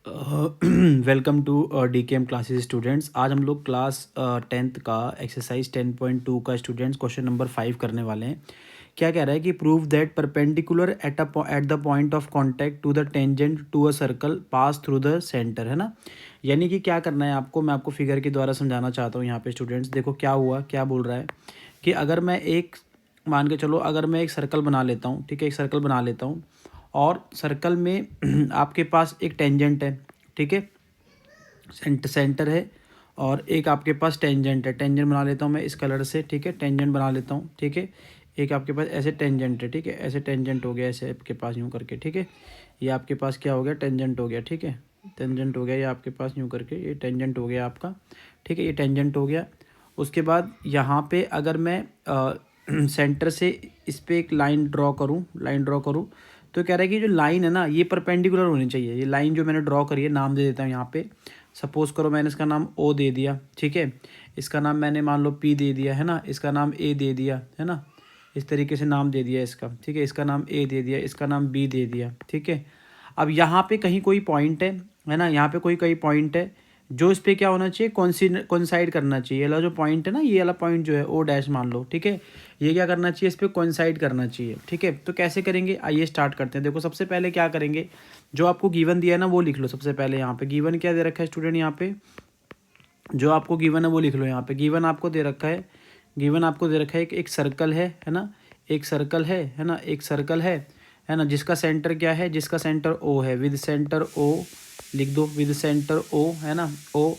Welcome to DKM classes students. आज हम लोग क्लास 10th का एक्सरसाइज 10.2 का स्टूडेंट्स क्वेश्चन नंबर 5 करने वाले हैं। क्या कह रहा है कि prove that perpendicular at the point of contact to the tangent to a circle pass through the centre, है ना। यानी कि क्या करना है आपको, मैं आपको फिगर के द्वारा समझाना चाहता हूँ। यहाँ पे स्टूडेंट्स देखो क्या हुआ, क्या बोल रहा है कि अगर मैं एक मान के चलो, अगर मैं एक सर्कल बना लेता हूँ, ठीक है, एक सर्कल बना लेता हूँ और सर्कल में आपके पास एक टेंजेंट है, ठीक है, सेंटर है और एक आपके पास टेंजेंट है। टेंजेंट बना लेता हूँ मैं इस कलर से, ठीक है, टेंजेंट बना लेता हूँ, ठीक है। एक आपके पास ऐसे टेंजेंट है, ठीक है, ऐसे टेंजेंट हो गया, ऐसे आपके पास यूँ करके, ठीक है। ये आपके पास क्या हो गया, टेंजेंट हो गया, ठीक है, टेंजेंट हो गया। ये आपके पास यूँ करके ये टेंजेंट हो गया आपका, ठीक है, ये टेंजेंट हो गया। उसके बाद यहाँ पे अगर मैं सेंटर से इस पर एक लाइन ड्रॉ करूँ, तो कह रहा है कि जो लाइन है ना ये परपेंडिकुलर होनी चाहिए। ये लाइन जो मैंने ड्रॉ करी है, नाम दे देता हूँ यहाँ पे। सपोज करो मैंने इसका नाम ओ दे दिया, ठीक है, इसका नाम मैंने मान लो पी दे दिया, है ना, इसका नाम ए दे दिया, है ना, इस तरीके से नाम दे दिया इसका, ठीक है, इसका नाम ए दे दिया, इसका नाम बी दे दिया, ठीक है। अब यहाँ पे कहीं कोई पॉइंट है ना, यहाँ पे कोई पॉइंट है जो इस पर क्या होना चाहिए, कोइंसाइड करना चाहिए। ये वाला जो पॉइंट है ना, ये वाला पॉइंट जो है ओ डैश मान लो, ठीक है, ये क्या करना चाहिए, इस पर कोइंसाइड करना चाहिए, ठीक है। तो कैसे करेंगे, आइए स्टार्ट करते हैं। देखो सबसे पहले क्या करेंगे, जो आपको गिवन दिया है ना वो लिख लो सबसे पहले। यहाँ पे गिवन क्या दे रखा है स्टूडेंट, यहाँ पे जो आपको गिवन है वो लिख लो। यहाँ पे गिवन आपको दे रखा है, गिवन आपको दे रखा है एक सर्कल है ना, एक सर्कल है ना, एक सर्कल है ना, जिसका सेंटर क्या है, जिसका सेंटर ओ है, विद सेंटर ओ लिख दो, विद सेंटर ओ, है ना, ओ।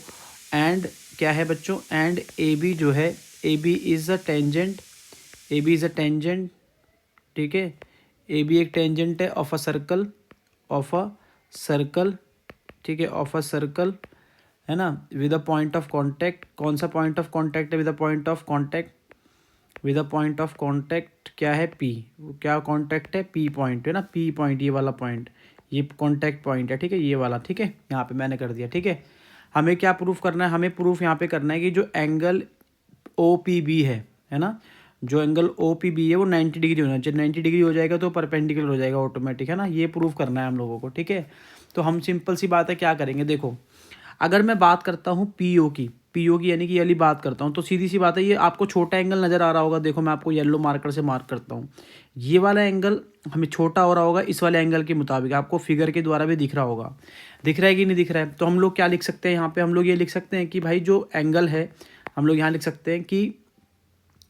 एंड क्या है बच्चों, एंड ए बी जो है, A B is a tangent, A B is a tangent, ठीक है, ए बी एक टेंजेंट है of a circle, of a circle, ठीक है, ऑफ अ सर्कल, है ना, with a point of contact. कौन सा पॉइंट ऑफ कांटेक्ट है, with a point of contact, with a point of contact क्या है, पी। क्या कांटेक्ट है, पी पॉइंट, है ना, पी पॉइंट, ये वाला पॉइंट, ये कांटेक्ट पॉइंट है, ठीक है, ये वाला, ठीक है, यहाँ पे मैंने कर दिया, ठीक है। हमें क्या प्रूफ करना है, हमें प्रूफ यहाँ पे करना है कि जो एंगल ओ पी बी है ना, जो एंगल ओ पी बी है वो 90 डिग्री होना चाहिए। 90 डिग्री हो जाएगा तो परपेंडिकुलर हो जाएगा ऑटोमेटिक, है ना, ये प्रूफ करना है हम लोगों को, ठीक है। तो हम सिंपल सी बात है, क्या करेंगे, देखो अगर मैं बात करता हूँ पी ओ की यानी कि ये वाली बात करता हूँ, तो सीधी सी बात है, ये आपको छोटा एंगल नज़र आ रहा होगा। देखो मैं आपको येलो मार्कर से मार्क करता हूँ, ये वाला एंगल हमें छोटा हो रहा होगा इस वाले एंगल के मुताबिक, आपको फिगर के द्वारा भी दिख रहा होगा। दिख रहा है कि नहीं दिख रहा है, तो हम लोग क्या लिख सकते हैं यहाँ पे, हम लोग ये लिख सकते हैं कि भाई जो एंगल है, हम लोग यहाँ लिख सकते हैं कि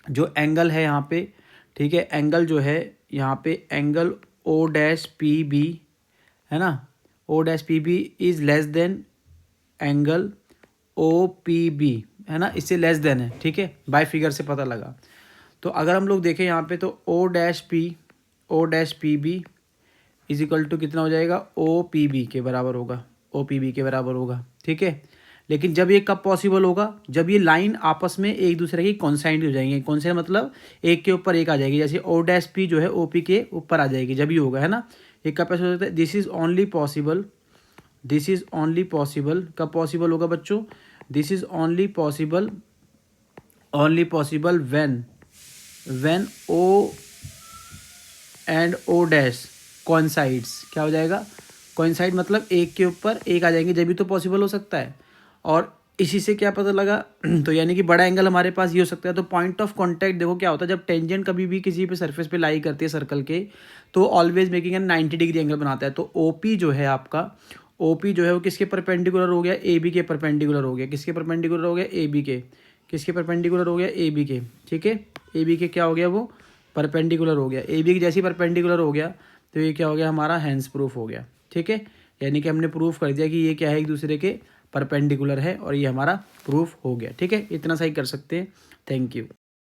जो एंगल है यहाँ पे, ठीक है, एंगल जो है यहाँ पे, angle O dash P B, है ना, O dash P B is less than angle O P B, है ना, इससे लेस देन है, ठीक है, बाय फिगर से पता लगा। तो अगर हम लोग देखें यहाँ पे, तो O dash P B is equal to कितना हो जाएगा, ओ पी बी के बराबर होगा, ओ पी बी के बराबर होगा, ठीक है। लेकिन जब ये कब पॉसिबल होगा, जब ये लाइन आपस में एक दूसरे की कॉन्साइड हो जाएंगे। कॉन्साइड मतलब एक के ऊपर एक आ जाएगी, जैसे ओ डैश पी जो है ओ पी के ऊपर आ जाएगी, जब ही होगा, है ना। ये कब पैसे हो जाता है, this is only possible, this is only possible, कब पॉसिबल होगा बच्चों, this is only possible, only possible when O and O dash coincides. क्या हो जाएगा, कोइंसाइड मतलब एक के ऊपर एक आ जाएंगे, जब भी तो पॉसिबल हो सकता है। और इसी से क्या पता लगा तो यानी कि बड़ा एंगल हमारे पास ये हो सकता है। तो पॉइंट ऑफ कांटेक्ट देखो क्या होता है, जब टेंजेंट कभी भी किसी पे सरफेस पे लाई करती है सर्कल के, तो always making an 90 degree angle बनाता है। तो ओपी जो है आपका, ओपी जो है वो किसके परपेंडिकुलर हो गया, ए बी के परपेंडिकुलर हो गया, किसके परपेंडिकुलर हो गया, ए बी के, किसके परपेंडिकुलर हो गया, ए बी के, ठीक है, ए बी के क्या हो गया, वो परपेंडिकुलर हो गया। ए बी के जैसी परपेंडिकुलर हो गया तो ये क्या हो गया, हमारा हैंस प्रूफ हो गया, ठीक है। यानी कि हमने प्रूफ कर दिया कि ये क्या है, एक दूसरे के परपेंडिकुलर है, और ये हमारा प्रूफ हो गया, ठीक है। इतना सही कर सकते हैं। Thank you.